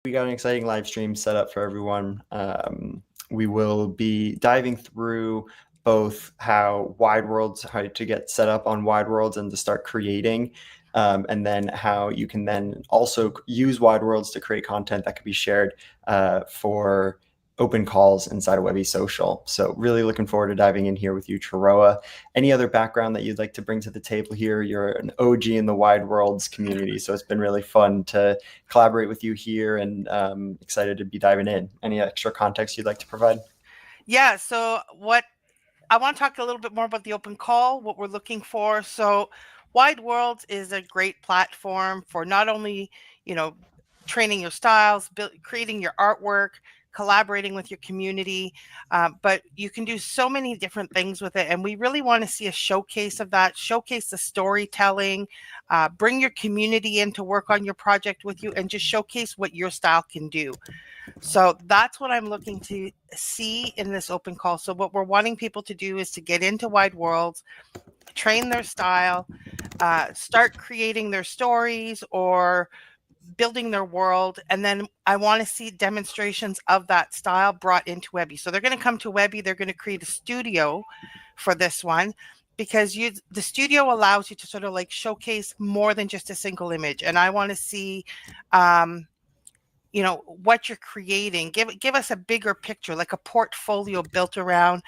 we got an exciting live stream set up for everyone. We will be diving through both how to get set up on Wide Worlds and to start creating, and then how you can then also use Wide Worlds to create content that can be shared for open calls inside of Webbie Social. So really looking forward to diving in here with you, Charoa. Any other background that you'd like to bring to the table here? You're an OG in the Wide Worlds community, so it's been really fun to collaborate with you here, and excited to be diving in. Any extra context you'd like to provide? Yeah, so what I want to talk a little bit more about the open call, what we're looking for. So Wide Worlds is a great platform for not only, training your styles, creating your artwork, collaborating with your community, but you can do so many different things with it. And we really want to see a showcase of that, showcase the storytelling, bring your community in to work on your project with you, and just showcase what your style can do. So that's what I'm looking to see in this open call. So what we're wanting people to do is to get into Wide Worlds, train their style, start creating their stories or building their world. And then I want to see demonstrations of that style brought into Webbie. So they're going to come to Webbie. They're going to create a studio for this one, because the studio allows you to sort of like showcase more than just a single image. And I want to see, what you're creating. Give us a bigger picture, like a portfolio built around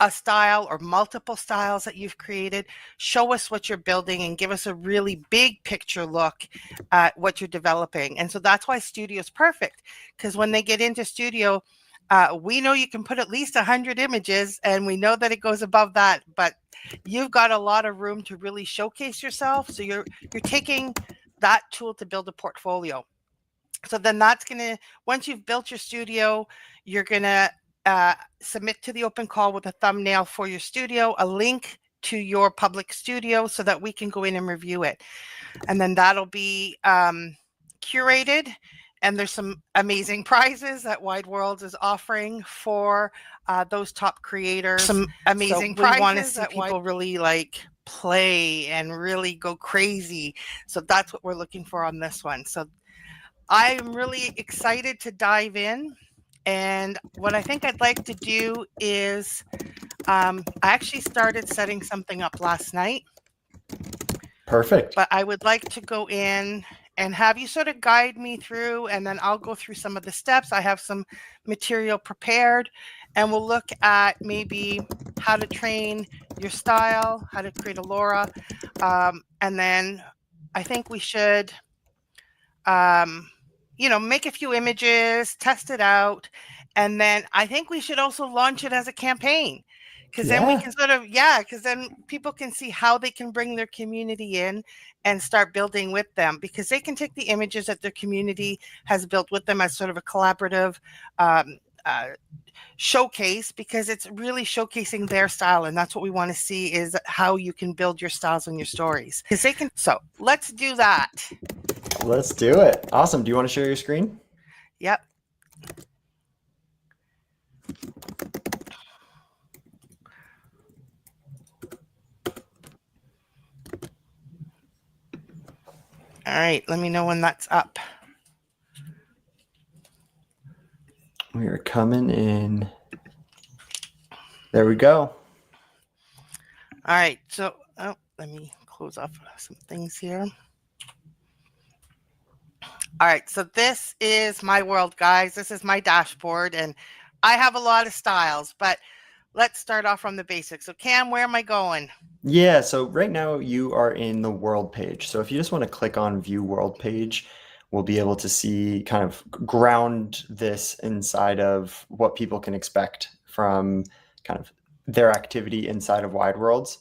a style or multiple styles that you've created. Show us what you're building and give us a really big picture look at what you're developing. And so that's why studio is perfect, because when they get into studio, we know you can put at least 100 images, and we know that it goes above that, but you've got a lot of room to really showcase yourself. So you're taking that tool to build a portfolio. So then that's going to, once you've built your studio, you're going to submit to the open call with a thumbnail for your studio, a link to your public studio so that we can go in and review it. And then that'll be curated. And there's some amazing prizes that Wide Worlds is offering for those top creators. Some amazing prizes. We want to see people really like play and really go crazy. So that's what we're looking for on this one. So I'm really excited to dive in. And what I think I'd like to do is I actually started setting something up last night. Perfect. But I would like to go in and have you sort of guide me through, and then I'll go through some of the steps. I have some material prepared, and we'll look at maybe how to train your style, how to create a Laura. And then I think we should make a few images, test it out. And then I think we should also launch it as a campaign, because then we can because then people can see how they can bring their community in and start building with them, because they can take the images that their community has built with them as sort of a collaborative showcase, because it's really showcasing their style. And that's what we want to see, is how you can build your styles and your stories, because they can. So let's do that. Let's do it. Awesome. Do you want to share your screen? Yep. All right. Let me know when that's up. We are coming in. There we go. All right. So let me close off some things here. All right, so this is my world, guys. This is my dashboard, and I have a lot of styles, but let's start off from the basics. So Cam, where am I going? Yeah, so right now you are in the world page. So if you just want to click on view world page, we'll be able to see, kind of ground this inside of what people can expect from kind of their activity inside of Wide Worlds.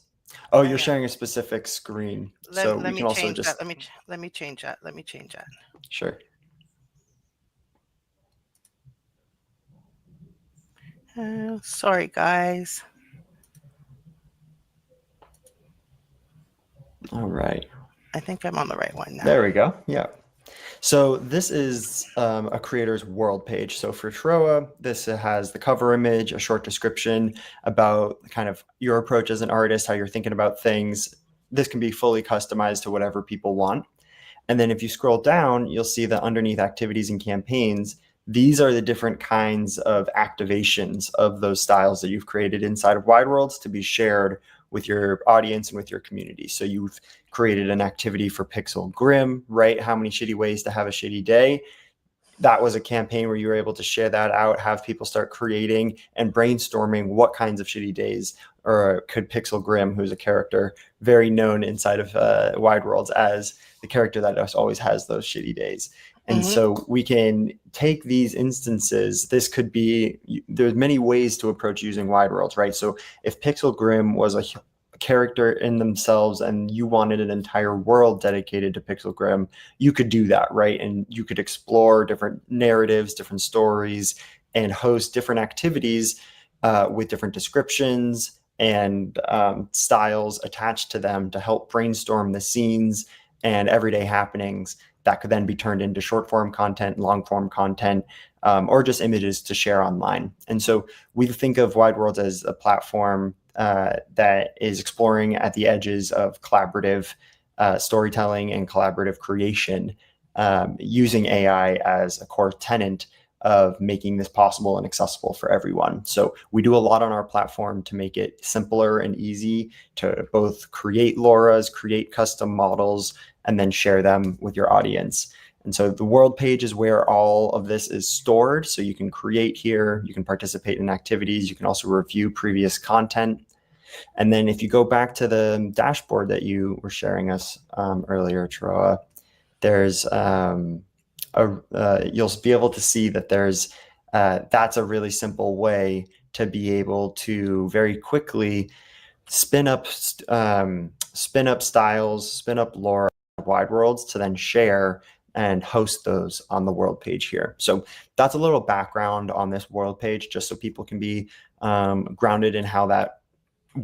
Oh, you're sharing a specific screen. So we can also just let me change that. Sure. Sorry, guys. All right. I think I'm on the right one now. There we go. Yeah. So this is a creator's world page. So for Charoa, this has the cover image, a short description about kind of your approach as an artist, how you're thinking about things. This can be fully customized to whatever people want. And then if you scroll down, you'll see that underneath activities and campaigns, these are the different kinds of activations of those styles that you've created inside of Wide Worlds to be shared with your audience and with your community. So you've created an activity for Pixel Grim, right? How many shitty ways to have a shitty day? That was a campaign where you were able to share that out, have people start creating and brainstorming what kinds of shitty days, or could Pixel Grim, who's a character very known inside of Wide Worlds as the character that always has those shitty days. And so we can take these instances. This could be, there's many ways to approach using Wide Worlds, right? So if Pixel Grim was a character in themselves and you wanted an entire world dedicated to Pixel Grim, you could do that, right? And you could explore different narratives, different stories, and host different activities with different descriptions and styles attached to them to help brainstorm the scenes and everyday happenings that could then be turned into short form content, long form content, or just images to share online. And so we think of Wide Worlds as a platform that is exploring at the edges of collaborative storytelling and collaborative creation, using AI as a core tenet of making this possible and accessible for everyone. So we do a lot on our platform to make it simpler and easy to both create LoRa's, create custom models, and then share them with your audience. And so the world page is where all of this is stored. So you can create here, you can participate in activities, you can also review previous content. And then if you go back to the dashboard that you were sharing us earlier, Troa, there's you'll be able to see that there's that's a really simple way to be able to very quickly spin up styles, spin up LoRa Wide Worlds to then share and host those on the world page here. So that's a little background on this world page, just so people can be grounded in how that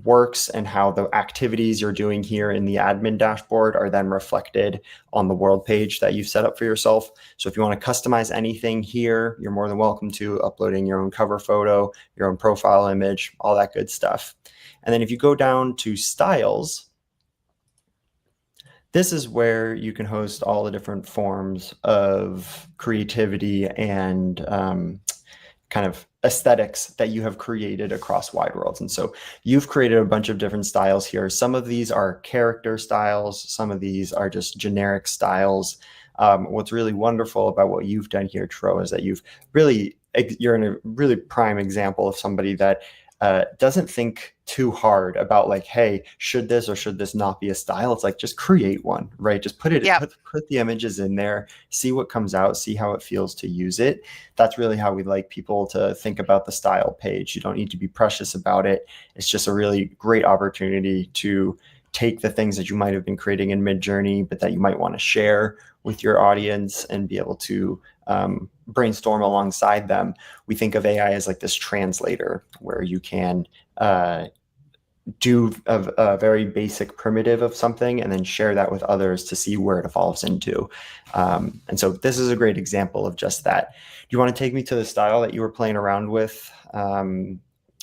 works and how the activities you're doing here in the admin dashboard are then reflected on the world page that you've set up for yourself. So if you want to customize anything here, you're more than welcome to, uploading your own cover photo, your own profile image, all that good stuff. And then if you go down to styles, this is where you can host all the different forms of creativity and kind of aesthetics that you have created across Wide Worlds. And so you've created a bunch of different styles here. Some of these are character styles. Some of these are just generic styles. What's really wonderful about what you've done here, Tro, is that you're in a really prime example of somebody that doesn't think too hard about like, hey, should this or should this not be a style? It's like, just create one, right? Just put the images in there, see what comes out, see how it feels to use it. That's really how we like people to think about the style page. You don't need to be precious about it. It's just a really great opportunity to take the things that you might have been creating in Midjourney, but that you might want to share with your audience and be able to brainstorm alongside them. We think of AI as like this translator where you can do a very basic primitive of something and then share that with others to see where it evolves into. And so this is a great example of just that. Do you want to take me to the style that you were playing around with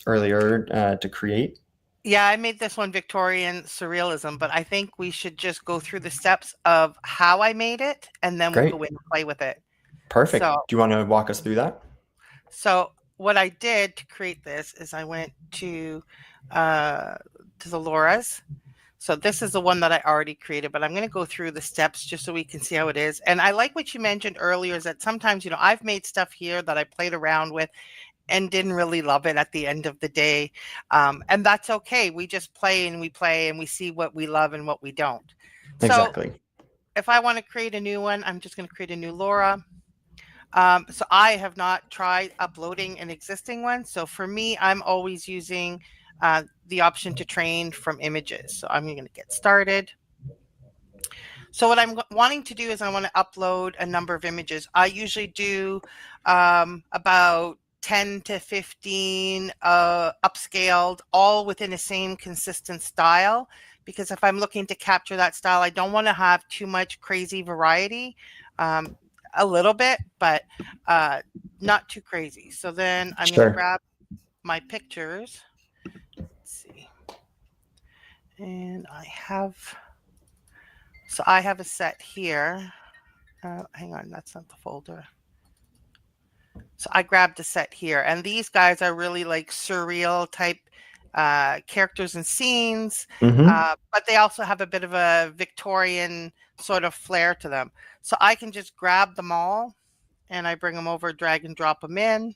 earlier to create? Yeah, I made this one Victorian surrealism, but I think we should just go through the steps of how I made it, and then we'll go in and play with it. Perfect. So, do you want to walk us through that? So what I did to create this is I went to the LoRa's. So this is the one that I already created, but I'm going to go through the steps just so we can see how it is. And I like what you mentioned earlier is that sometimes, I've made stuff here that I played around with and didn't really love it at the end of the day. And that's okay. We just play and we see what we love and what we don't. Exactly. So if I want to create a new one, I'm just going to create a new LoRa. So I have not tried uploading an existing one. So for me, I'm always using the option to train from images. So I'm going to get started. So what I'm wanting to do is I want to upload a number of images. I usually do about 10 to 15 upscaled, all within the same consistent style. Because if I'm looking to capture that style, I don't want to have too much crazy variety. A little bit, but not too crazy. So then I'm going to grab my pictures. Let's see. And I have So I have a set here. Hang on, that's not the folder. So I grabbed a set here, and these guys are really like surreal type characters and scenes, Mm-hmm. but they also have a bit of a Victorian sort of flair to them. So I can just grab them all, and I bring them over, drag and drop them in,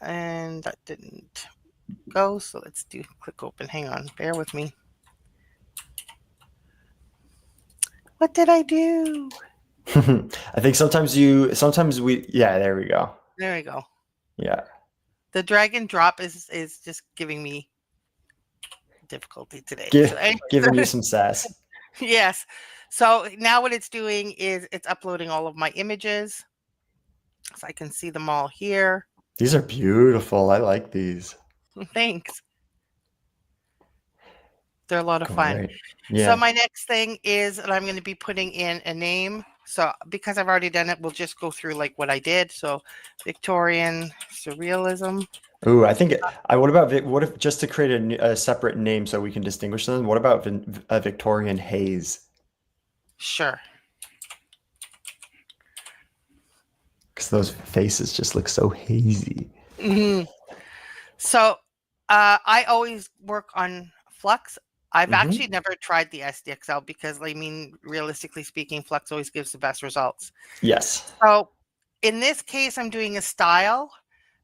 and that didn't go. So let's do click open. Hang on, bear with me. What did I do? I think sometimes yeah, there we go. There we go. Yeah. The drag and drop is just giving me difficulty today. So Giving you anyways, some sass. yes. So now what it's doing is it's uploading all of my images. So I can see them all here. These are beautiful. I like these. Thanks. They're a lot of fun. Great. So Yeah. my next thing is that I'm going to be putting in a name. So because I've already done it, we'll just go through like what I did. So Victorian surrealism. Ooh, I think what if just to create a separate name so we can distinguish them? What about a Victorian haze? Sure. Because those faces just look so hazy. Mm-hmm. So I always work on Flux. I've actually never tried the SDXL because, I mean, realistically speaking, Flux always gives the best results. Yes. So in this case, I'm doing a style.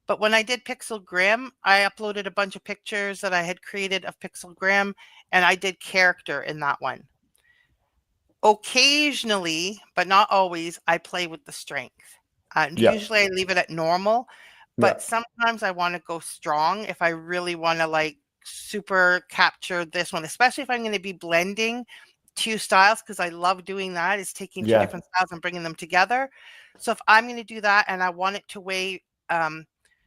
But when I did Pixel Grim, I uploaded a bunch of pictures that I had created of Pixel Grim, and I did character in that one. Occasionally, but not always, I play with the strength. Usually I leave it at normal, but sometimes I want to go strong if I really want to like super capture this one, especially if I'm going to be blending two styles, because I love doing that, is taking two different styles and bringing them together. So if I'm going to do that and I want it to weigh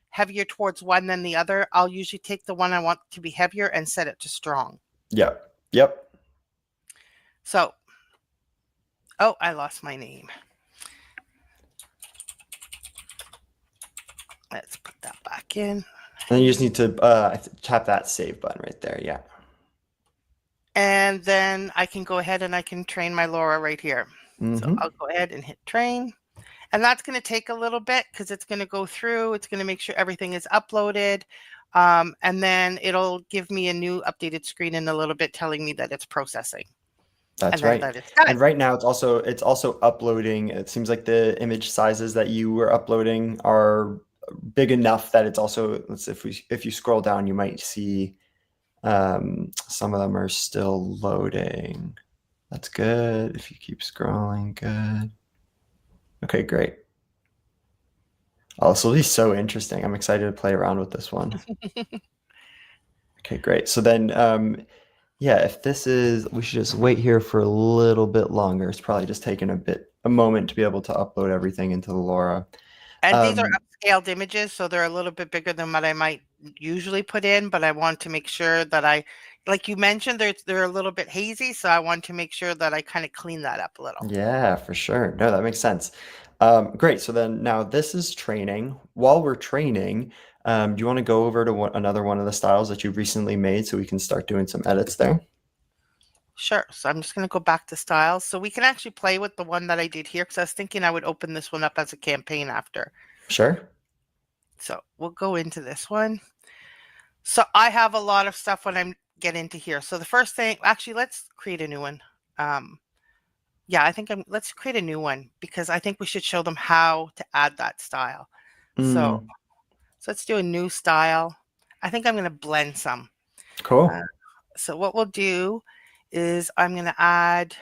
heavier towards one than the other, I'll usually take the one I want to be heavier and set it to strong. Yep. So, oh, I lost my name. Let's put that back in. And you just need to tap that save button right there. Yeah. And then I can go ahead and I can train my Laura right here. So I'll go ahead and hit train. And that's going to take a little bit because it's going to go through. It's going to make sure everything is uploaded. And then it'll give me a new updated screen in a little bit telling me that it's processing. That's right. And right now it's also uploading. It seems like the image sizes that you were uploading are big enough that it's also, if you scroll down, you might see some of them are still loading. That's good. If you keep scrolling, good. Okay, great. Oh, this will be so interesting. I'm excited to play around with this one. Okay, great. So then, yeah, if this is, we should just wait here for a little bit longer. It's probably just taking a moment to be able to upload everything into the Laura. And these are upscaled images, so they're a little bit bigger than what I might usually put in, but I want to make sure that like you mentioned, they're a little bit hazy, so I want to make sure that I kind of clean that up a little. Yeah, for sure. No, that makes sense. Great. So then now this is training. While we're training, do you want to go over to another one of the styles that you've recently made so we can start doing some edits there? Sure. So I'm just going to go back to styles. So we can actually play with the one that I did here because I was thinking I would open this one up as a campaign after. Sure. So we'll go into this one. So I have a lot of stuff when I get into here. So the first thing, actually, let's create a new one. Yeah, I think let's create a new one because I think we should show them how to add that style. So let's do a new style. I think I'm going to blend some. Cool. So what we'll do is I'm going to add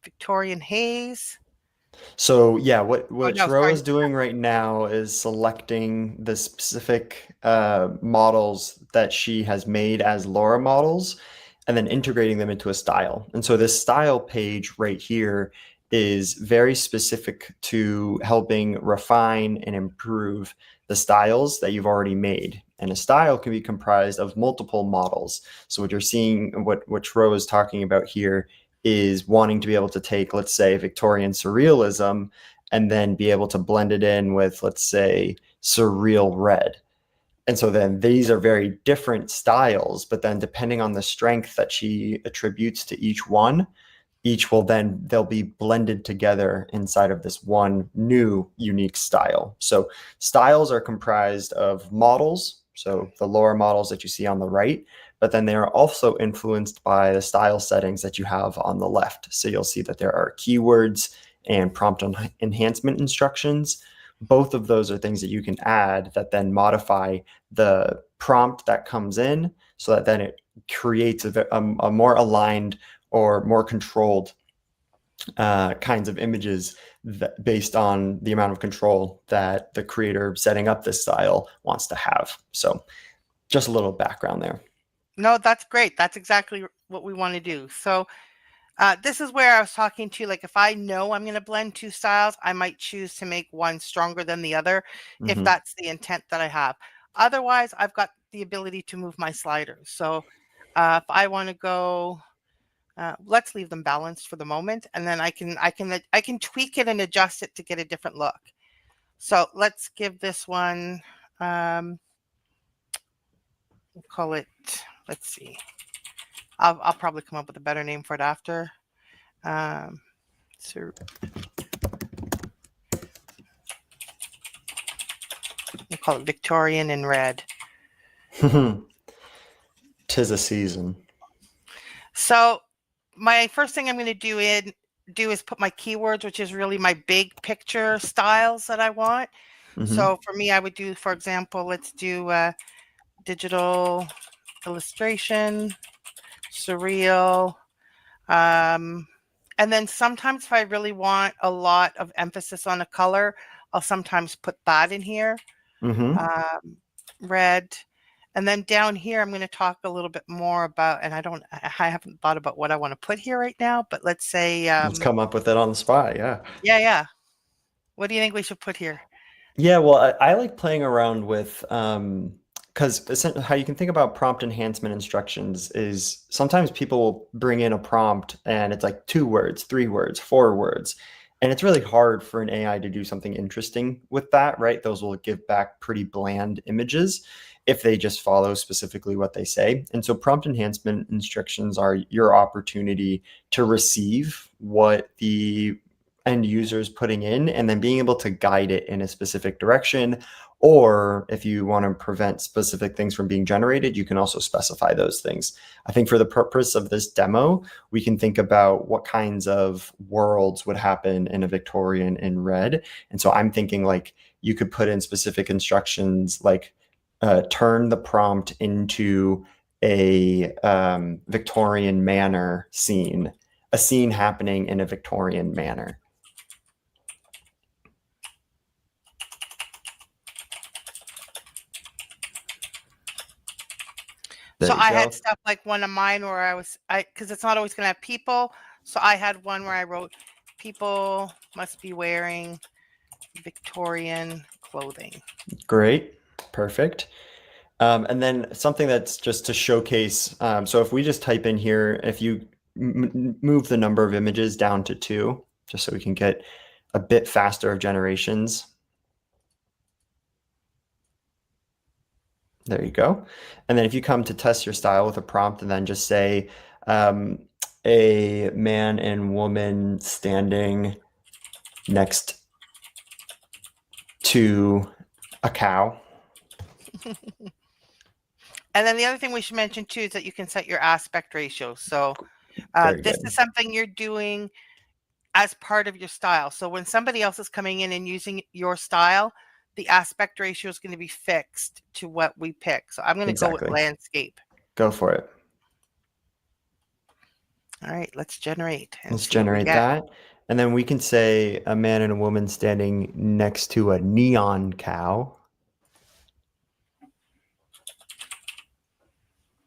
Victorian haze. So yeah, what Shiro is doing right now is selecting the specific models that she has made as Laura models and then integrating them into a style. And so this style page right here is very specific to helping refine and improve the styles that you've already made. And a style can be comprised of multiple models. So what you're seeing, what Shiro is talking about here is wanting to be able to take, let's say, Victorian surrealism and then be able to blend it in with, let's say, surreal red. And so then these are very different styles, but then depending on the strength that she attributes to each one, they'll be blended together inside of this one new unique style. So styles are comprised of models, so the lower models that you see on the right, but then they are also influenced by the style settings that you have on the left. So you'll see that there are keywords and prompt enhancement instructions. Both of those are things that you can add that then modify the prompt that comes in, so that then it creates a more aligned or more controlled kinds of images based on the amount of control that the creator setting up this style wants to have. So just a little background there. No, that's great. That's exactly what we want to do. So this is where I was talking to, like, if I know I'm going to blend two styles, I might choose to make one stronger than the other, if that's the intent that I have. Otherwise, I've got the ability to move my sliders. So if I want to go, let's leave them balanced for the moment, and then I can tweak it and adjust it to get a different look. So let's give this one, we'll call it, let's see. I'll probably come up with a better name for it after. So we'll call it Victorian in red. 'Tis a season. So my first thing I'm going to do is put my keywords, which is really my big picture styles that I want. So for me, I would do, for example, let's do digital illustration, surreal. And then sometimes if I really want a lot of emphasis on a color, I'll sometimes put that in here. Red. And then down here, I'm going to talk a little bit more about, and I haven't thought about what I want to put here right now, but let's say, let's come up with it on the spot. Yeah. Yeah. What do you think we should put here? Yeah, well, I like playing around with, because how you can think about prompt enhancement instructions is sometimes people will bring in a prompt and it's like 2 words, 3 words, 4 words. And it's really hard for an AI to do something interesting with that, right? Those will give back pretty bland images if they just follow specifically what they say. And so prompt enhancement instructions are your opportunity to receive what the end user is putting in and then being able to guide it in a specific direction. Or if you want to prevent specific things from being generated, you can also specify those things. I think for the purpose of this demo, we can think about what kinds of worlds would happen in a Victorian in red. And so I'm thinking like you could put in specific instructions like turn the prompt into a Victorian manor scene, a scene happening in a Victorian manor. So I had stuff like one of mine where because it's not always going to have people. So I had one where I wrote, people must be wearing Victorian clothing. Great. Perfect. And then something that's just to showcase. So if we just type in here, if you move the number of images down to 2, just so we can get a bit faster of generations. There you go. And then if you come to test your style with a prompt and then just say a man and woman standing next to a cow. And then the other thing we should mention too is that you can set your aspect ratio. So this is something you're doing as part of your style. So when somebody else is coming in and using your style, the aspect ratio is going to be fixed to what we pick. So I'm going to go with landscape. Go for it. All right, let's generate. Let's generate that. And then we can say a man and a woman standing next to a neon cow.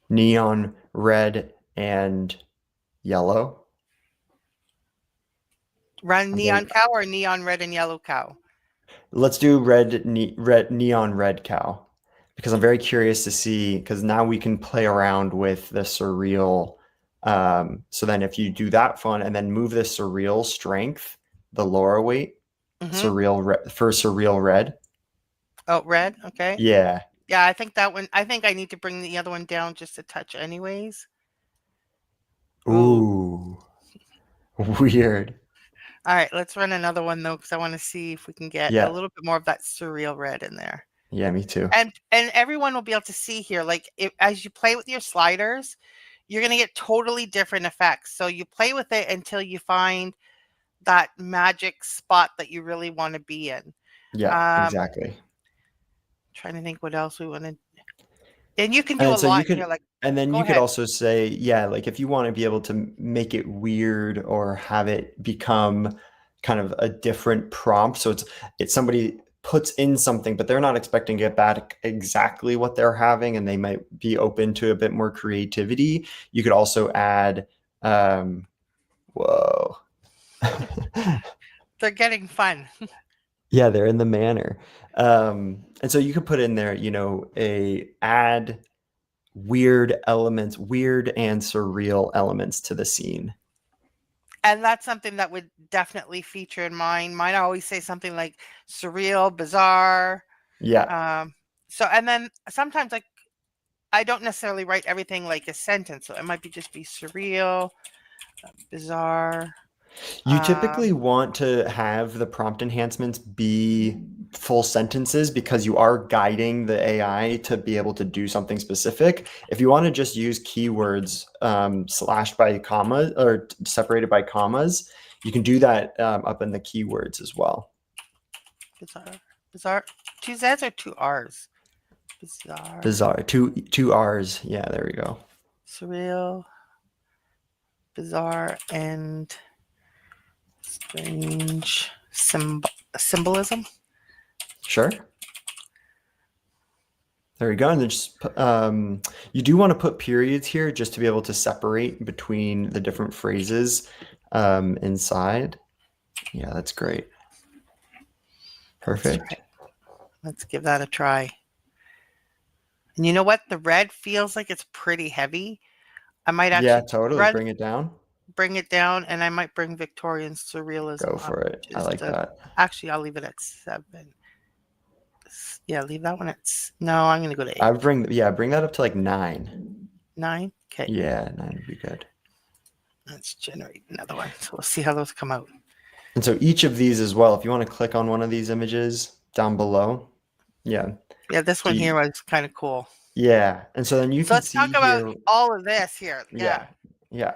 Neon red and yellow. Run neon cow or neon red and yellow cow? Let's do neon red cow, because I'm very curious to see, because now we can play around with the surreal. So then if you do that fun and then move the surreal strength, the lower weight, surreal red. Oh, red. Okay. Yeah. Yeah, I think that one, I think I need to bring the other one down just a touch anyways. Ooh. Weird. All right, let's run another one though, because I want to see if we can get a Yeah. little bit more of that surreal red in there. Yeah, me too. And everyone will be able to see here, like as you play with your sliders, you're going to get totally different effects. So you play with it until you find that magic spot that you really want to be in. Yeah, exactly. Trying to think what else we want to, and you can do a And so you lot here. could, Like, and then go you could ahead. also say, yeah, like if you want to be able to make it weird or have it become kind of a different prompt. So it's somebody puts in something, but they're not expecting to get back exactly what they're having, and they might be open to a bit more creativity. You could also add, whoa. They're getting fun. Yeah, they're in the manner. And so you could put in there, a add weird elements, weird and surreal elements to the scene. And that's something that would definitely feature in mine. Mine, I always say something like surreal, bizarre. Yeah. Um, so, and then sometimes, like, I don't necessarily write everything like a sentence. So it might be just be surreal, bizarre. You typically want to have the prompt enhancements be full sentences because you are guiding the AI to be able to do something specific. If you want to just use keywords slashed by commas or separated by commas, you can do that up in the keywords as well. Bizarre, bizarre. Two Z's or two R's? Bizarre. Bizarre. Two R's. Yeah, there we go. Surreal, bizarre, and strange symbolism. Sure. There we go. And then just you do want to put periods here just to be able to separate between the different phrases inside. Yeah, that's great. Perfect. Right. Let's give that a try. And you know what? The red feels like it's pretty heavy. I might Yeah, actually totally. Bring it down. bring it down, and I might bring Victorian surrealism Go up. for it. I like that. Actually, I'll leave it at 7. Yeah, leave that one at. No, I'm going to go to 8. I would bring that up to like 9. 9? Okay. Yeah, 9 would be good. Let's generate another one. So we'll see how those come out. And so each of these as well, if you want to click on one of these images down below. Yeah. Yeah, this one here was kind of cool. Yeah. And so then you can let's see talk about all of this here. Yeah. Yeah.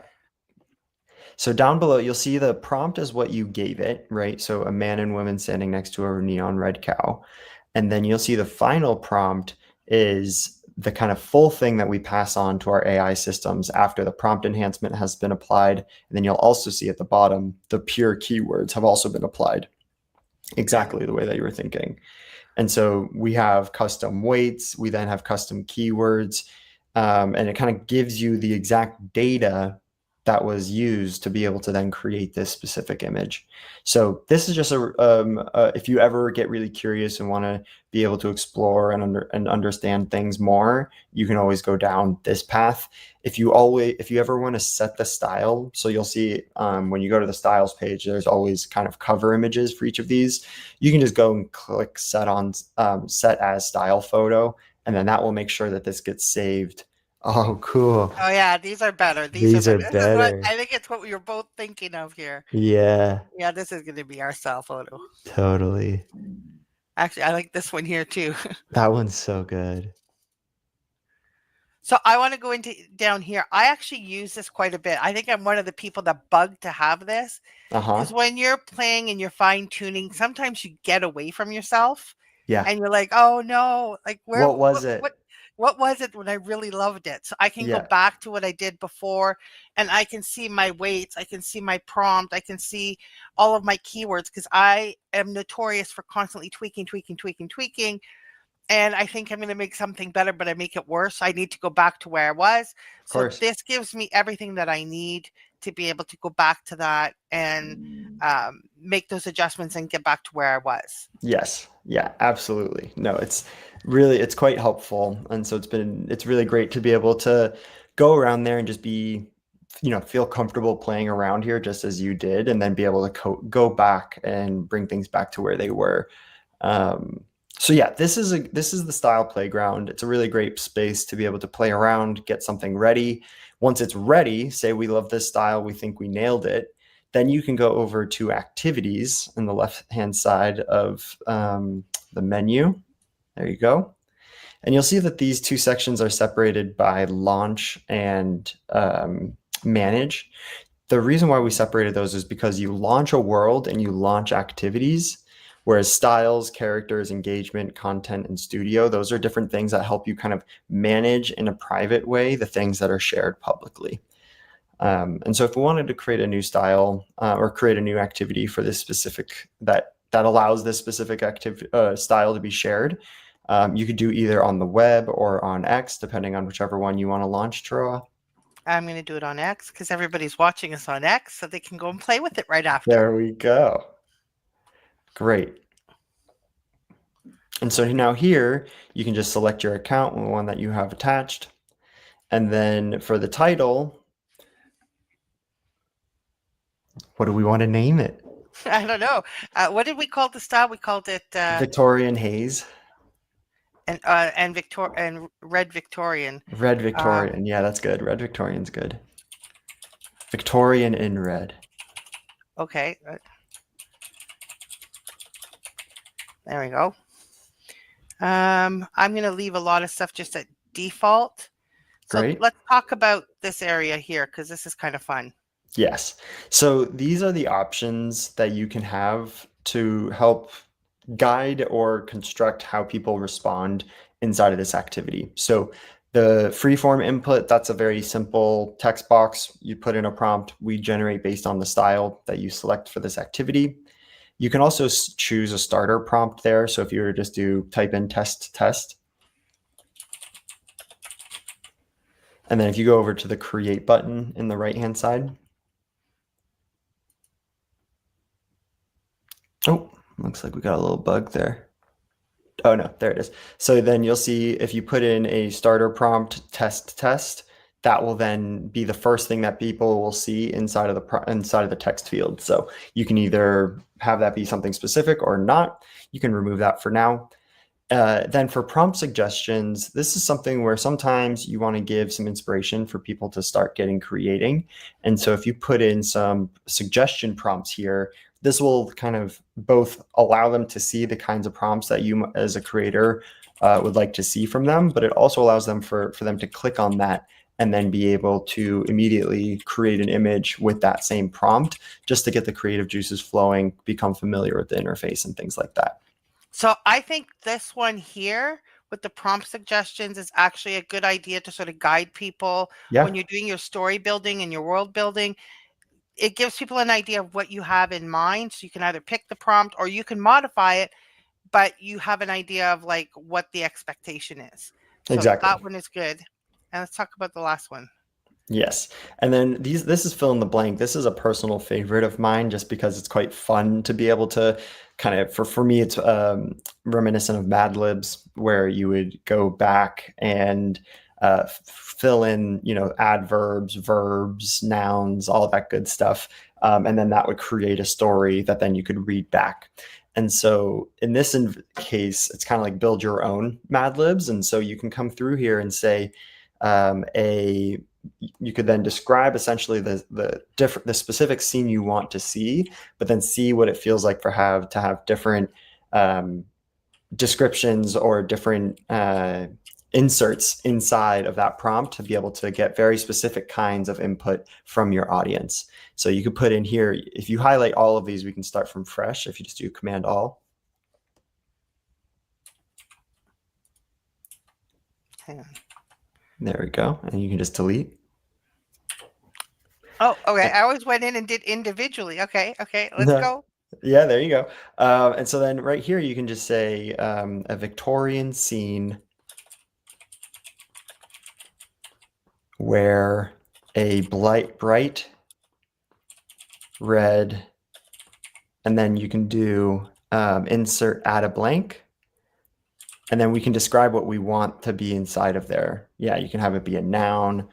So down below, you'll see the prompt is what you gave it, right? So a man and woman standing next to a neon red cow. And then you'll see the final prompt is the kind of full thing that we pass on to our AI systems after the prompt enhancement has been applied. And then you'll also see at the bottom, the pure keywords have also been applied exactly the way that you were thinking. And so we have custom weights, we then have custom keywords, and it kind of gives you the exact data that was used to be able to then create this specific image. So this is just if you ever get really curious and want to be able to explore and understand things more, you can always go down this path. If you ever want to set the style, so you'll see when you go to the styles page, there's always kind of cover images for each of these. You can just go and click set as style photo, and then that will make sure that this gets saved. Oh, cool. Oh yeah, these are better. These are This better. is I think it's what we were both thinking of here. Yeah. Yeah, this is going to be our style photo. Totally. Actually, I like this one here too. That one's so good. So I want to go into down here. I actually use this quite a bit. I think I'm one of the people that bug to have this. Because when you're playing and you're fine tuning, sometimes you get away from yourself. Yeah. And you're like, oh no, like what was it? What was it when I really loved it? So I can go back to what I did before, and I can see my weights, I can see my prompt, I can see all of my keywords, because I am notorious for constantly tweaking. And I think I'm going to make something better, but I make it worse. I need to go back to where I was. So this gives me everything that I need to be able to go back to that and make those adjustments and get back to where I was. Yes. Yeah, absolutely. No, it's quite helpful. And so it's really great to be able to go around there and just be, feel comfortable playing around here just as you did, and then be able to go back and bring things back to where they were. So yeah, this is the style playground. It's a really great space to be able to play around, get something ready. Once it's ready, say we love this style, we think we nailed it. Then you can go over to activities in the left-hand side of the menu. There you go. And you'll see that these two sections are separated by launch and manage. The reason why we separated those is because you launch a world and you launch activities, whereas styles, characters, engagement, content, and studio, those are different things that help you kind of manage in a private way the things that are shared publicly. And so if we wanted to create a new style or create a new activity for this specific, that allows this specific style to be shared, you could do either on the web or on X, depending on whichever one you want to launch, Troa. I'm going to do it on X because everybody's watching us on X, so they can go and play with it right after. There we go. Great. And so now here, you can just select your account, the one that you have attached. And then for the title, what do we want to name it? I don't know. What did we call the style? We called it Victorian Haze. And Red Victorian. Red Victorian. Yeah, that's good. Red Victorian's good. Victorian in red. Okay. There we go. I'm going to leave a lot of stuff just at default. So Great. Let's talk about this area here because this is kind of fun. Yes. So these are the options that you can have to help guide or construct how people respond inside of this activity. So the freeform input, that's a very simple text box. You put in a prompt, we generate based on the style that you select for this activity. You can also choose a starter prompt there. So if you were to just type in test. And then if you go over to the create button in the right-hand side. Oh, looks like we got a little bug there. Oh no, there it is. So then you'll see if you put in a starter prompt test, that will then be the first thing that people will see inside of the text field. So you can either have that be something specific or not. You can remove that for now. Then for prompt suggestions, this is something where sometimes you want to give some inspiration for people to start creating. And so if you put in some suggestion prompts here, this will kind of both allow them to see the kinds of prompts that you as a creator would like to see from them, but it also allows them for them to click on that and then be able to immediately create an image with that same prompt just to get the creative juices flowing, become familiar with the interface and things like that. So I think this one here with the prompt suggestions is actually a good idea to sort of guide people when you're doing your story building and your world building. It gives people an idea of what you have in mind. So you can either pick the prompt or you can modify it, but you have an idea of like what the expectation is. So exactly. That one is good. And let's talk about the last one. Yes. And then this is fill in the blank. This is a personal favorite of mine just because it's quite fun to be able to kind of, for me, it's reminiscent of Mad Libs where you would go back and fill in, adverbs, verbs, nouns, all that good stuff. And then that would create a story that then you could read back. And so in this case, it's kind of like build your own Mad Libs. And so you can come through here and say, you could then describe essentially the specific scene you want to see, but then see what it feels like to have different descriptions or different inserts inside of that prompt to be able to get very specific kinds of input from your audience. So you could put in here, if you highlight all of these, we can start from fresh. If you just do Command All. Hang on. There we go. And you can just delete. Oh, okay. I always went in and did individually. Okay. Let's go. Yeah, there you go. And so then right here, you can just say a Victorian scene where a bright red, and then you can do insert add a blank. And then we can describe what we want to be inside of there. Yeah, you can have it be a noun.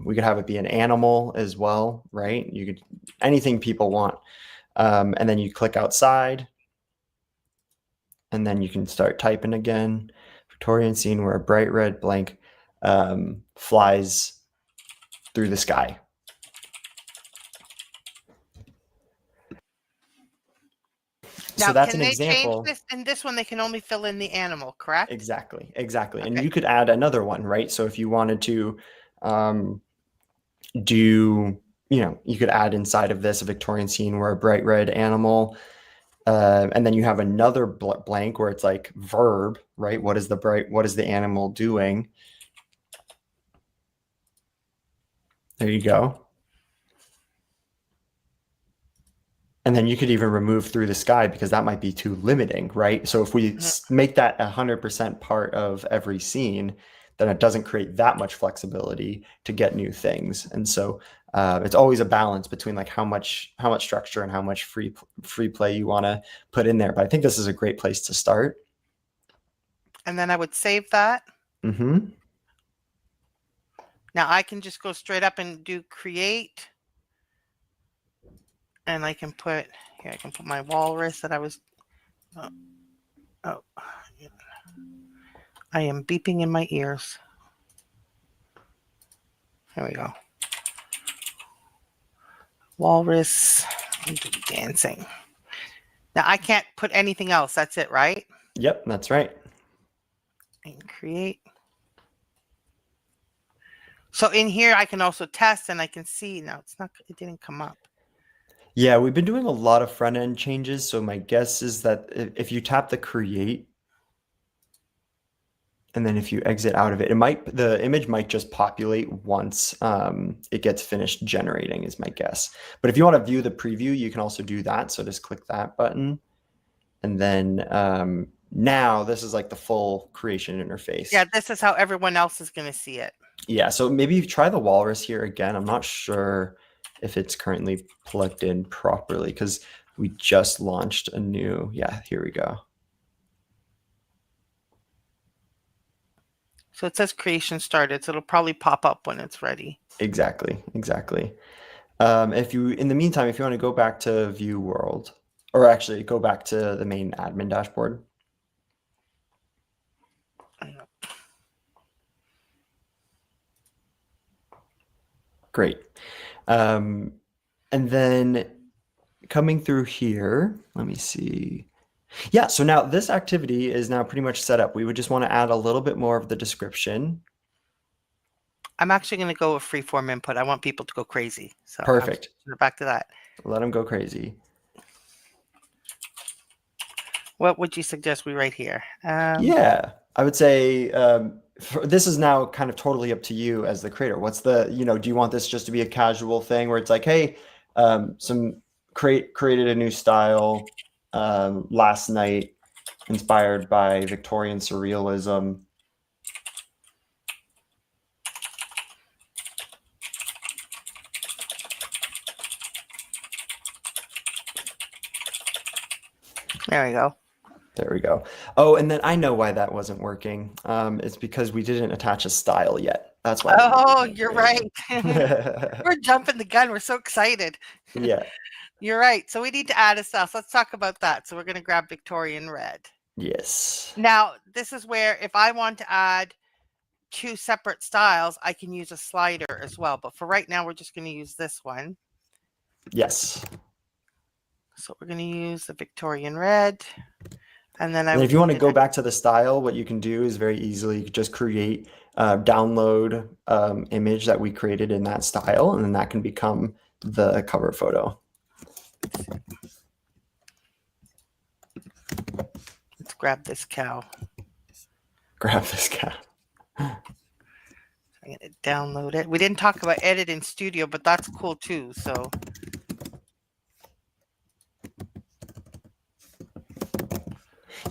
We could have it be an animal as well, right? You could, anything people want. And then you click outside. And then you can start typing again. Victorian scene where a bright red blank flies through the sky. So Now, that's can an they change example. this? In this one, they can only fill in the animal, correct? Exactly, exactly. And Okay. you could add another one, right? So if you wanted to um, do, you could add inside of this a Victorian scene where a bright red animal, and then you have another blank where it's like verb, right? What is the animal doing? There you go. And then you could even remove through the sky because that might be too limiting, right? So if we Mhm. make that 100% part of every scene, then it doesn't create that much flexibility to get new things. And so it's always a balance between like how much structure and how much free play you want to put in there. But I think this is a great place to start. And then I would save that. Mm-hmm. Now I can just go straight up and do create. And I can put, here, I can put my walrus that I was, oh, oh, I am beeping in my ears. There we go. Walrus dancing. Now I can't put anything else. That's it, right? Yep, that's right. And create. So in here I can also test and I can see now it didn't come up. Yeah, we've been doing a lot of front end changes. So my guess is that if you tap the create, and then if you exit out of it, the image might just populate once it gets finished generating is my guess. But if you want to view the preview, you can also do that. So just click that button. And then now this is like the full creation interface. Yeah, this is how everyone else is going to see it. Yeah, so maybe you try the walrus here again. I'm not sure if it's currently plugged in properly because we just launched a new, yeah, here we go. So it says creation started, so it'll probably pop up when it's ready. Exactly, exactly. In the meantime, if you want to go back to view world, or actually go back to the main admin dashboard. Great. And then coming through here, let me see. Yeah, so now this activity is now pretty much set up. We would just want to add a little bit more of the description. I'm actually going to go with freeform input. I want people to go crazy. So Perfect. Back to that. Let them go crazy. What would you suggest we write here? Yeah, I would say this is now kind of totally up to you as the creator. Do you want this just to be a casual thing where it's like, hey, created a new style last night inspired by Victorian surrealism. There we go. There we go. Oh, and then I know why that wasn't working. It's because we didn't attach a style yet. That's why. Oh, you're right. We're jumping the gun. We're so excited. Yeah. You're right. So we need to add a style. So let's talk about that. So we're going to grab Victorian red. Yes. Now, this is where if I want to add two separate styles, I can use a slider as well. But for right now, we're just going to use this one. Yes. So we're going to use the Victorian red. And then if you want to go back to the style, what you can do is very easily just create download image that we created in that style, and then that can become the cover photo. Let's grab this cow. Grab this cow. I'm going to download it. We didn't talk about edit in studio, but that's cool too. So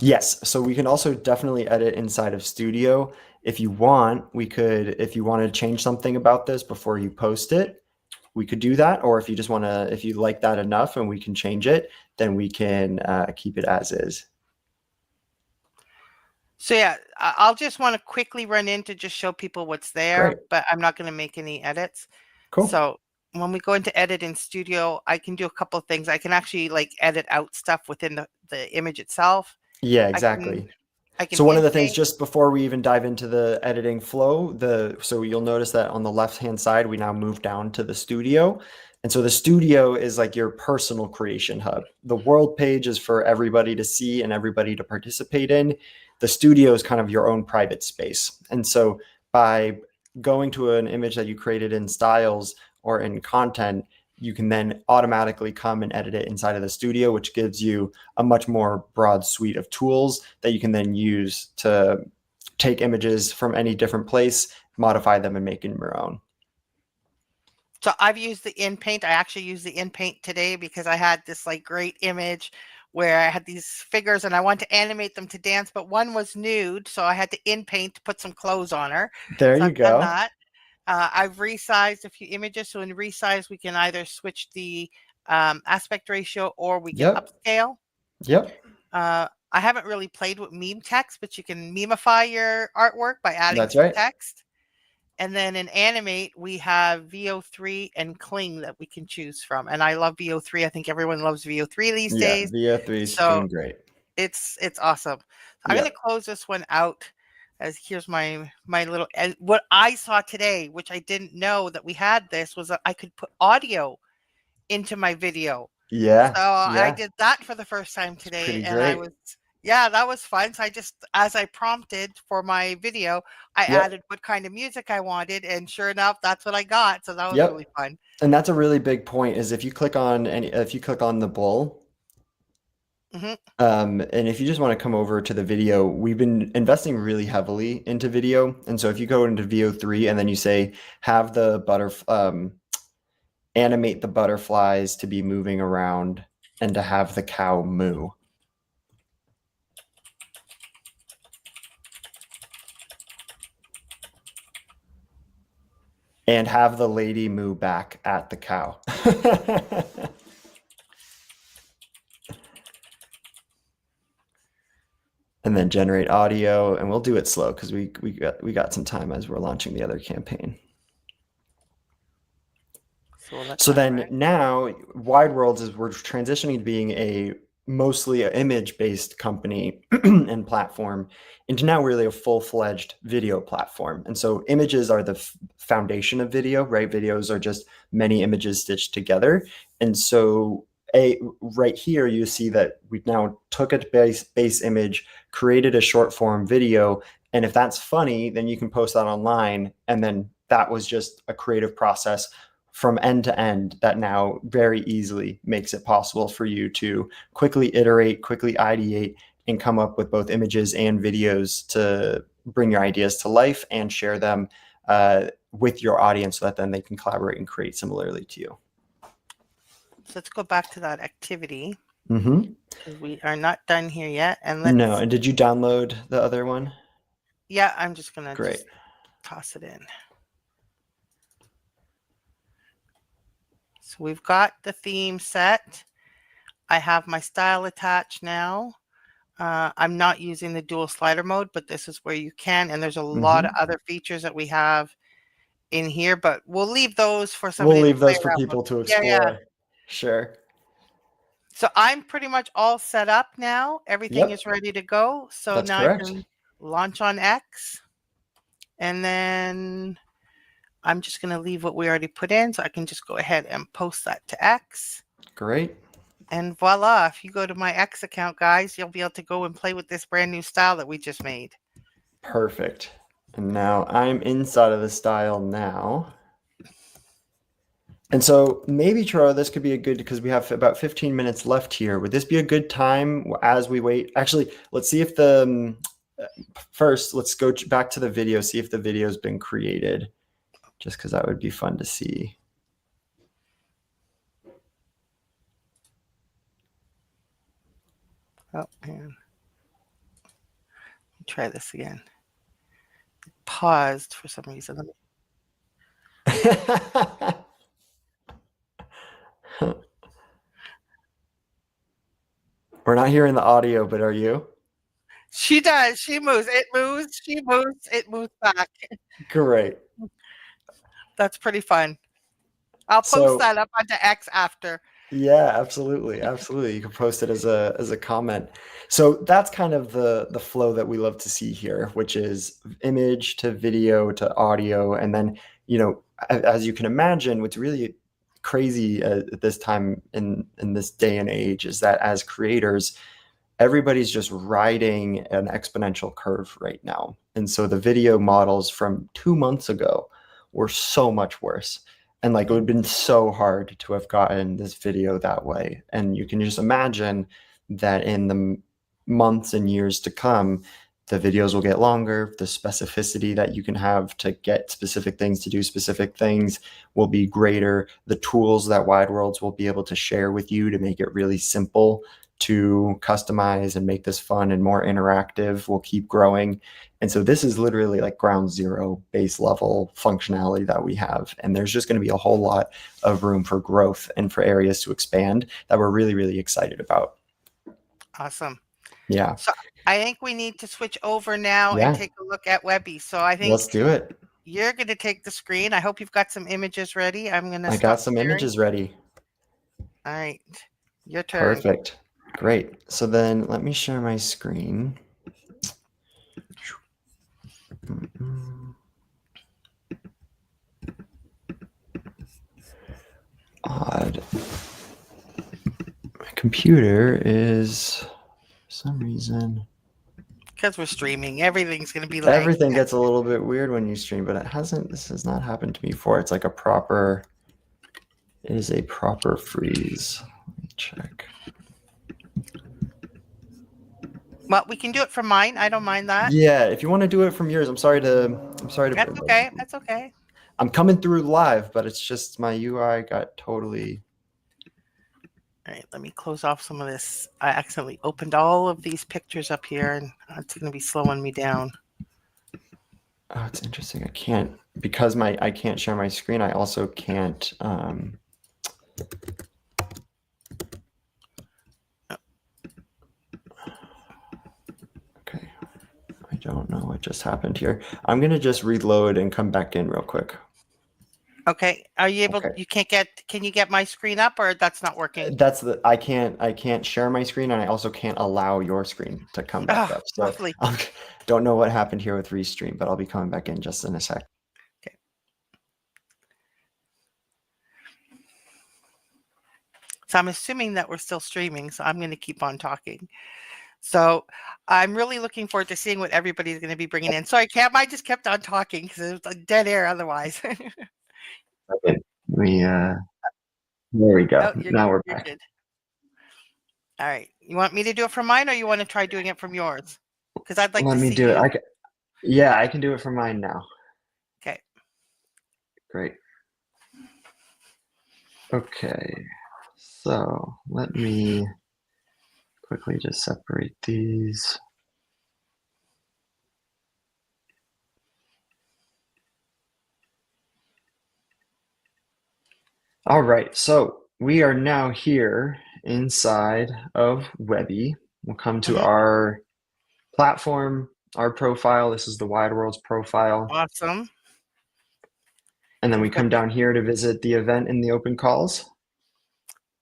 yes, so we can also definitely edit inside of Studio. If you want, if you want to change something about this before you post it, we could do that. Or if you just want to, if you like that enough and we can change it, then we can keep it as is. So yeah, I'll just want to quickly run in to just show people what's there, Great. but I'm not going to make any edits. Cool. So when we go into edit in studio, I can do a couple of things. I can actually like edit out stuff within the image itself. Yeah, exactly. I can so one of the things just before we even dive into the editing flow, so you'll notice that on the left-hand side, we now move down to the studio. And so the studio is like your personal creation hub. The world page is for everybody to see and everybody to participate in. The studio is kind of your own private space. And so by going to an image that you created in styles or in content, you can then automatically come and edit it inside of the studio, which gives you a much more broad suite of tools that you can then use to take images from any different place, modify them, and make them your own. So I've used the InPaint. I actually used the InPaint today because I had this like great image where I had these figures and I wanted to animate them to dance, but one was nude, so I had to InPaint to put some clothes on her. There So you I've done go. that. I've resized a few images. So in resize, we can either switch the aspect ratio or we can Yep. upscale. Yep. I haven't really played with meme text, but you can memeify your artwork by adding That's some right. text. And then in Animate, we have VO3 and Cling that we can choose from. And I love VO3. I think everyone loves VO3 these days. VO3 is So doing great. it's awesome. I'm going to close this one out as here's my little, and what I saw today, which I didn't know that we had this, was that I could put audio into my video. Yeah. So I did that for the first time today. Pretty And great. I was, yeah, that was fun. So I just, as I prompted for my video, I Yep. added what kind of music I wanted. And sure enough, that's what I got. So that was Yep. really fun. And that's a really big point is if you click on the bull, Mm-hmm. and if you just want to come over to the video, we've been investing really heavily into video. And so if you go into VO3 and then you say, have the animate the butterflies to be moving around and to have the cow moo. And have the lady moo back at the cow. And then generate audio, and we'll do it slow because we got some time as we're launching the other campaign. So then now Wide Worlds is we're transitioning to being a mostly an image-based company and platform into now really a full-fledged video platform. And so images are the foundation of video, right? Videos are just many images stitched together. And so right here, you see that we now took a base image, created a short form video. And if that's funny, then you can post that online. And then that was just a creative process from end to end that now very easily makes it possible for you to quickly iterate, quickly ideate, and come up with both images and videos to bring your ideas to life and share them with your audience so that then they can collaborate and create similarly to you. So let's go back to that activity. Mm-hmm. We are not done here yet. And no, and did you download the other one? Yeah, I'm just going to just toss it in. So we've got the theme set. I have my style attached now. I'm not using the dual slider mode, but this is where you can. And there's a lot of other features that we have in here, but we'll leave those for somebody. We'll leave those for people to explore. Yeah. Sure. So I'm pretty much all set up now. Everything is ready to go. So that's now correct. I can launch on X. And then I'm just going to leave what we already put in. So I can just go ahead and post that to X. Great. And voila, if you go to my X account, guys, you'll be able to go and play with this brand new style that we just made. Perfect. And now I'm inside of the style now. And so maybe, Charo, this could be a good, because we have about 15 minutes left here. Would this be a good time as we wait? Actually, let's see if the, first, let's go back to the video, see if the video has been created, just because that would be fun to see. Oh, man. Try this again. Paused for some reason. We're not hearing the audio, but are you? She does. She moves. It moves. She moves. It moves back. Great. That's pretty fun. I'll post that up onto X after. Yeah, absolutely. Absolutely. You can post it as a comment. So that's kind of the flow that we love to see here, which is image to video to audio. And then, you know, as you can imagine, what's really crazy at this time in this day and age is that as creators, everybody's just riding an exponential curve right now. And so the video models from 2 months ago were so much worse. And like, it would have been so hard to have gotten this video that way. And you can just imagine that in the months and years to come, the videos will get longer. The specificity that you can have to get specific things to do specific things will be greater. The tools that Wide Worlds will be able to share with you to make it really simple to customize and make this fun and more interactive will keep growing. And so this is literally like ground zero base level functionality that we have. And there's just going to be a whole lot of room for growth and for areas to expand that we're really, really excited about. Awesome. Yeah. So I think we need to switch over now Yeah. and take a look at Webbie. So I think Let's do it. you're going to take the screen. I hope you've got some images ready. I'm going to I got some images ready. All right. Your turn. Perfect. Great. So then let me share my screen. Odd. My computer is, for some reason, because we're streaming, everything's going to be like everything gets a little bit weird when you stream, but this has not happened to me before. It's like it is a proper freeze. Let me check. Well, we can do it from mine. I don't mind that. Yeah, if you want to do it from yours, I'm sorry to. That's okay. That's okay. I'm coming through live, but it's just my UI got totally. All right, let me close off some of this. I accidentally opened all of these pictures up here, and it's going to be slowing me down. Oh, it's interesting. I can't, because I can't share my screen. I also can't. Okay, I don't know what just happened here. I'm gonna just reload and come back in real quick. Okay. Are you able? Okay. Can you get my screen up, or that's not working? I can't share my screen, and I also can't allow your screen to come back up. So lovely. Don't know what happened here with Restream, but I'll be coming back in just in a sec. Okay. So I'm assuming that we're still streaming, so I'm going to keep on talking. So I'm really looking forward to seeing what everybody's going to be bringing in. Sorry, Cam, I just kept on talking because it was a dead air otherwise. Okay. There we go. Oh, now we're back. Good. All right. You want me to do it from mine, or you want to try doing it from yours? Because I'd like to see. Let me do it. Yeah, I can do it from mine now. Okay. Great. Okay. So let me quickly just separate these. All right, so we are now here inside of Webbie. We'll come to our platform, our profile. This is the Wide Worlds profile. Awesome. And then we come down here to visit the event in the open calls.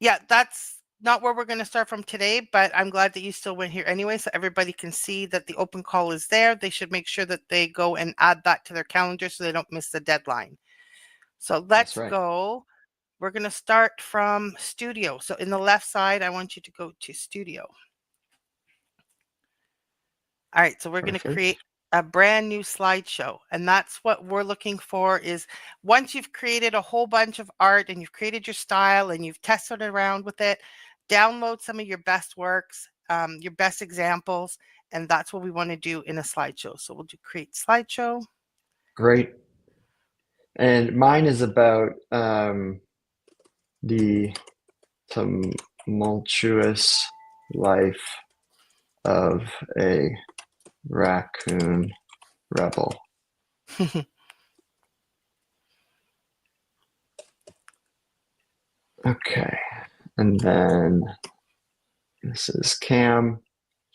Yeah, that's not where we're going to start from today, but I'm glad that you still went here anyway, so everybody can see that the open call is there. They should make sure that they go and add that to their calendar so they don't miss the deadline. So let's go. We're going to start from studio. So in the left side, I want you to go to studio. All right, so we're going to create a brand new slideshow. And that's what we're looking for is once you've created a whole bunch of art and you've created your style and you've tested around with it, download some of your best works, your best examples, and that's what we want to do in a slideshow. So we'll do create slideshow. Great. And mine is about the tumultuous life of a raccoon rebel. Okay, and then this is Cam.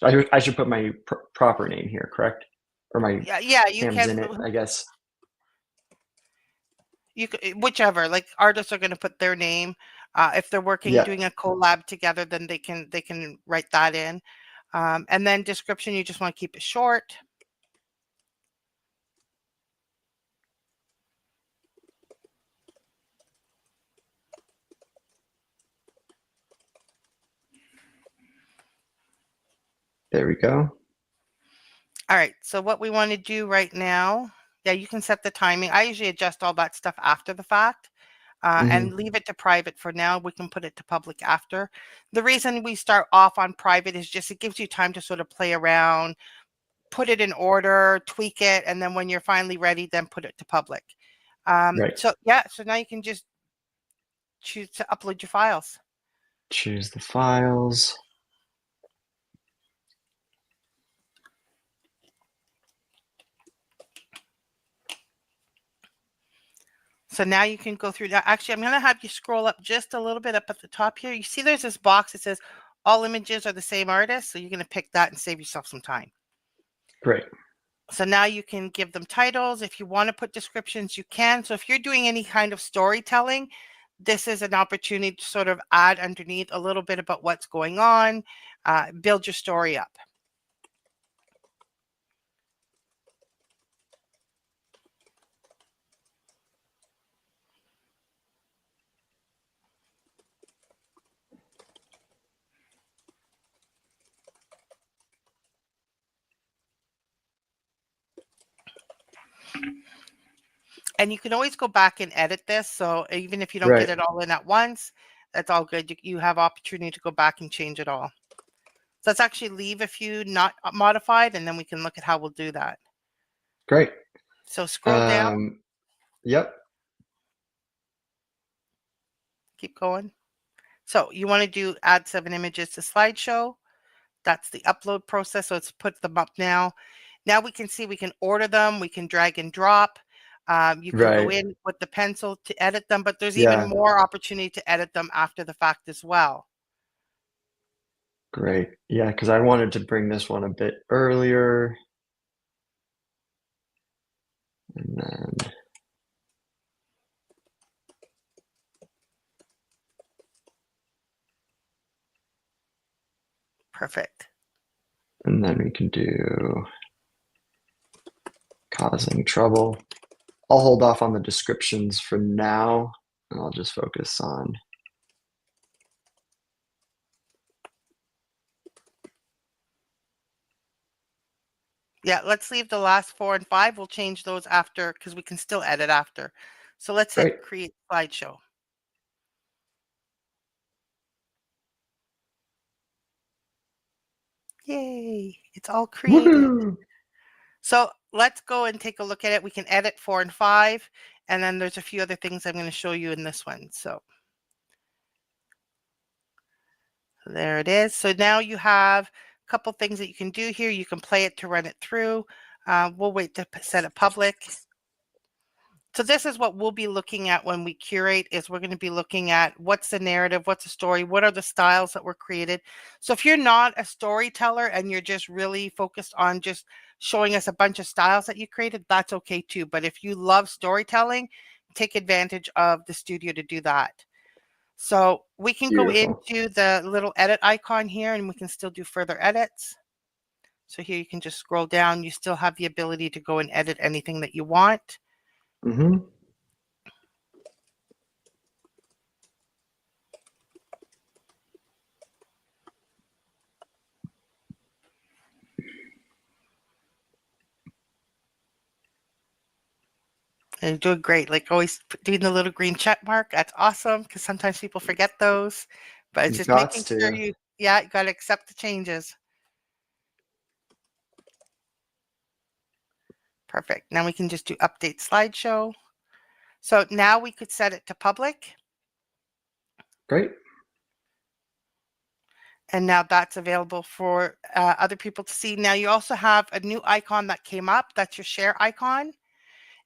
I should put my proper name here, correct? Or my you Cam's in it, I guess. You could, whichever. Like artists are going to put their name. If they're doing a collab together, then they can write that in. And then description, you just want to keep it short. There we go. All right, so what we want to do right now, yeah, you can set the timing. I usually adjust all that stuff after the fact. And leave it to private for now. We can put it to public after. The reason we start off on private is just it gives you time to sort of play around, put it in order, tweak it, and then when you're finally ready, then put it to public. Right. So yeah, so now you can just choose to upload your files. Choose the files. So now you can go through that. Actually, I'm going to have you scroll up just a little bit up at the top here. You see there's this box that says all images are the same artist. So you're going to pick that and save yourself some time. Great. So now you can give them titles. If you want to put descriptions, you can. So if you're doing any kind of storytelling, this is an opportunity to sort of add underneath a little bit about what's going on, build your story up. And you can always go back and edit this. So even if you don't get it all in at once, that's all good. You have opportunity to go back and change it all. So let's actually leave a few not modified, and then we can look at how we'll do that. Great. So scroll down. Yep. Keep going. So you want to do add 7 images to slideshow. That's the upload process. So let's put them up now. Now we can see we can order them. We can drag and drop. You can go in with the pencil to edit them, but there's even more opportunity to edit them after the fact as well. Great. Yeah, because I wanted to bring this one a bit earlier. And then perfect. And then we can do causing trouble. I'll hold off on the descriptions for now, and I'll just focus on yeah, let's leave the last 4 and 5. We'll change those after because we can still edit after. So let's hit create slideshow. Yay, it's all created. Woohoo! So let's go and take a look at it. We can edit 4 and 5, and then there's a few other things I'm going to show you in this one. So there it is. So now you have a couple things that you can do here. You can play it to run it through. We'll wait to set it public. So this is what we'll be looking at when we curate is we're going to be looking at what's the narrative, what's the story, what are the styles that were created. So if you're not a storyteller and you're just really focused on just showing us a bunch of styles that you created, that's okay too. But if you love storytelling, take advantage of the studio to do that. So we can go into the little edit icon here and we can still do further edits. So here you can just scroll down. You still have the ability to go and edit anything that you want. Mm-hmm. And you're doing great. Like always doing the little green check mark. That's awesome because sometimes people forget those. But it's just making sure you got to accept the changes. Perfect. Now we can just do update slideshow. So now we could set it to public. Great. And now that's available for other people to see. Now you also have a new icon that came up. That's your share icon.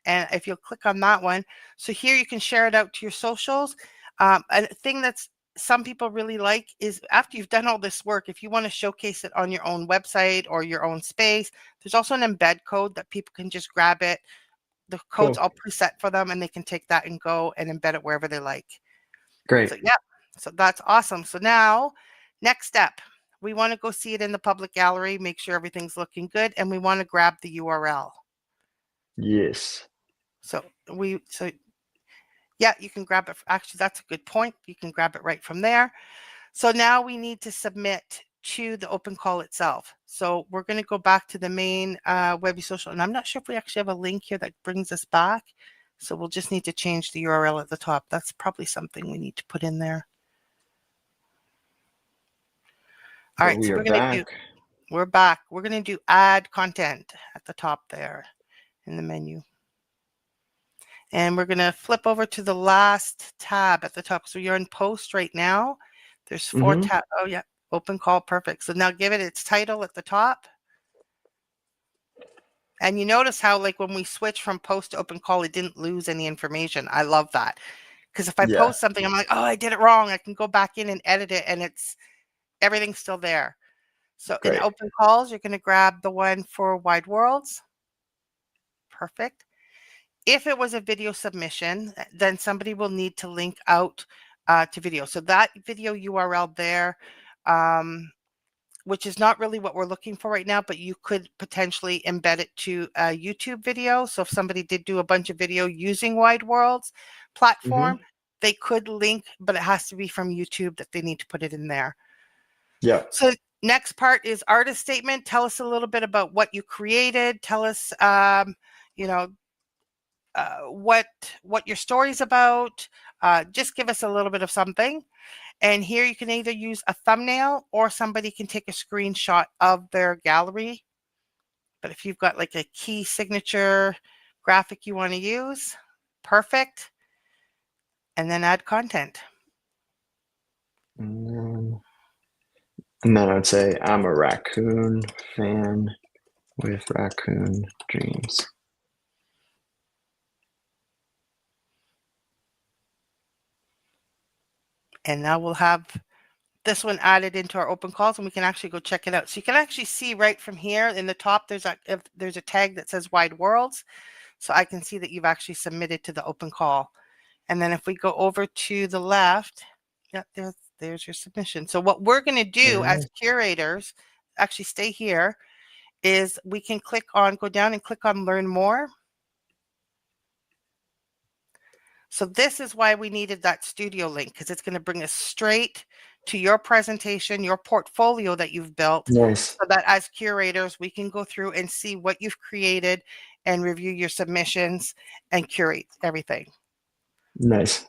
And if you'll click on that one, so here you can share it out to your socials. A thing that's some people really like is after you've done all this work, if you want to showcase it on your own website or your own space, there's also an embed code that people can just grab it. The code's all preset for them and they can take that and go and embed it wherever they like. Great. So yeah, so that's awesome. So now next step, we want to go see it in the public gallery, make sure everything's looking good, and we want to grab the URL. Yes. So yeah, you can grab it. Actually, that's a good point. You can grab it right from there. So now we need to submit to the open call itself. So we're going to go back to the main Webbie Social, and I'm not sure if we actually have a link here that brings us back. So we'll just need to change the URL at the top. That's probably something we need to put in there. All right, so we're back. We're going to do add content at the top there in the menu. And we're going to flip over to the last tab at the top. So you're in post right now. There's 4 tabs. Oh yeah, open call, perfect. So now give it its title at the top. And you notice how, like, when we switch from post to open call, it didn't lose any information. I love that. Because if I post something, I'm like, oh, I did it wrong. I can go back in and edit it, and everything's still there. So in open calls, you're going to grab the one for Wide Worlds. Perfect. If it was a video submission, then somebody will need to link out to video. So that video URL there, which is not really what we're looking for right now, but you could potentially embed it to a YouTube video. So if somebody did do a bunch of video using Wide Worlds platform, they could link, but it has to be from YouTube that they need to put it in there. Yeah. So next part is artist statement. Tell us a little bit about what you created. Tell us, you know, what your story's about. Just give us a little bit of something. And here you can either use a thumbnail or somebody can take a screenshot of their gallery. But if you've got like a key signature graphic you want to use, perfect. And then add content. And then I'd say, I'm a raccoon fan with raccoon dreams. And now we'll have this one added into our open calls, and we can actually go check it out. So you can actually see right from here in the top, there's a tag that says Wide Worlds. So I can see that you've actually submitted to the open call. And then if we go over to the left, yeah, there's your submission. So what we're going to do as curators, actually stay here, is we can go down and click on Learn More. So this is why we needed that studio link, because it's going to bring us straight to your presentation, your portfolio that you've built. Nice. So that as curators, we can go through and see what you've created and review your submissions and curate everything. Nice.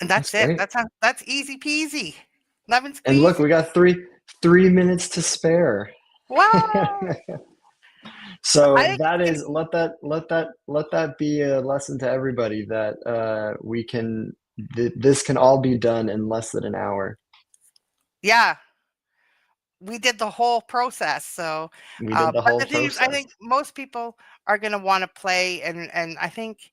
And that's it. That's easy peasy. Lemon squeezy. And look, we got three minutes to spare. Wow. So that is, let that be a lesson to everybody that this can all be done in less than an hour. Yeah. We did the whole process. So we did the whole process. I think most people are going to want to play, and I think,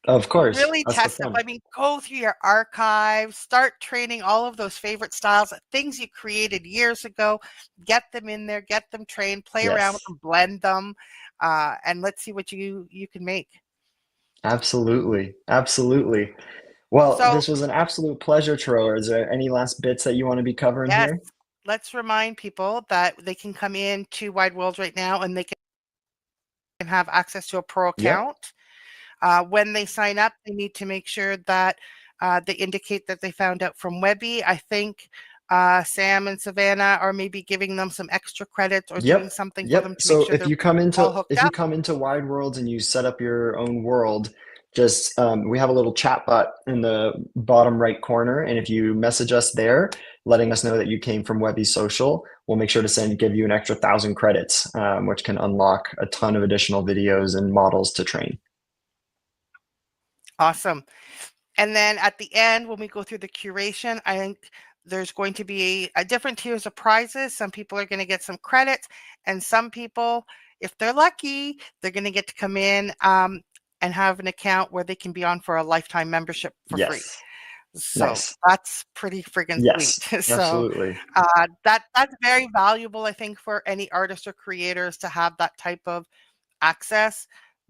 of course, really test them. I mean, go through your archives, start training all of those favorite styles, things you created years ago, get them in there, get them trained, play around with them, blend them, and let's see what you can make. Absolutely. Absolutely. Well, this was an absolute pleasure, Troa. Is there any last bits that you want to be covering here? Let's remind people that they can come in to Wide Worlds right now and they can have access to a pro account. When they sign up, they need to make sure that they indicate that they found out from Webbie. I think Sam and Savannah are maybe giving them some extra credits or doing something for them to so make sure if you come into Wide Worlds and you set up your own world, just we have a little chat bot in the bottom right corner, and if you message us there letting us know that you came from Webbie Social, we'll make sure to give you an extra 1,000 credits, which can unlock a ton of additional videos and models to train. Awesome. And then at the end, when we go through the curation, I think there's going to be a different tiers of prizes. Some people are going to get some credits, and some people, if they're lucky, they're going to get to come in and have an account where they can be on for a lifetime membership for free. So that's pretty friggin' sweet. So absolutely. That's very valuable, I think, for any artists or creators to have that type of access.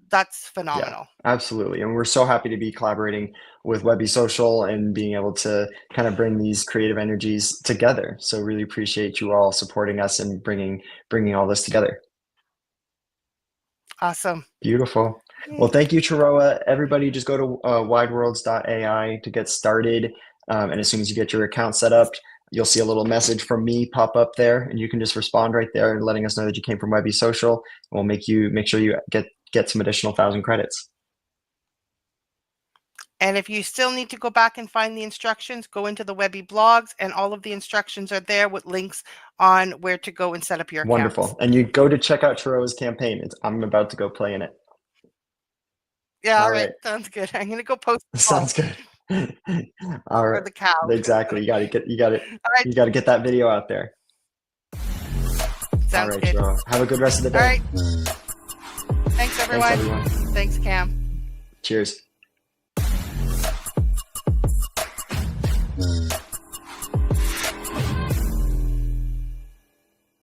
That's phenomenal. Yeah, absolutely. And we're so happy to be collaborating with Webbie Social and being able to kind of bring these creative energies together. So really appreciate you all supporting us and bringing all this together. Awesome. Beautiful. Well, thank you, Troa. Everybody just go to wideworlds.ai to get started. And as soon as you get your account set up, you'll see a little message from me pop up there, and you can just respond right there and letting us know that you came from Webbie Social. And we'll make sure you get some additional 1,000 credits. And if you still need to go back and find the instructions, go into the Webbie blogs, and all of the instructions are there with links on where to go and set up your accounts. Wonderful. And you go to check out Chiroa's campaign. I'm about to go play in it. Yeah, all right. Sounds good. I'm gonna go post. Sounds good. All right. For the cow. Exactly. You got to right. You got to get that video out there. Sounds all right, good. Chiroa. Have a good rest of the day. All right. Thanks, everyone. Thanks, Cam. Cheers.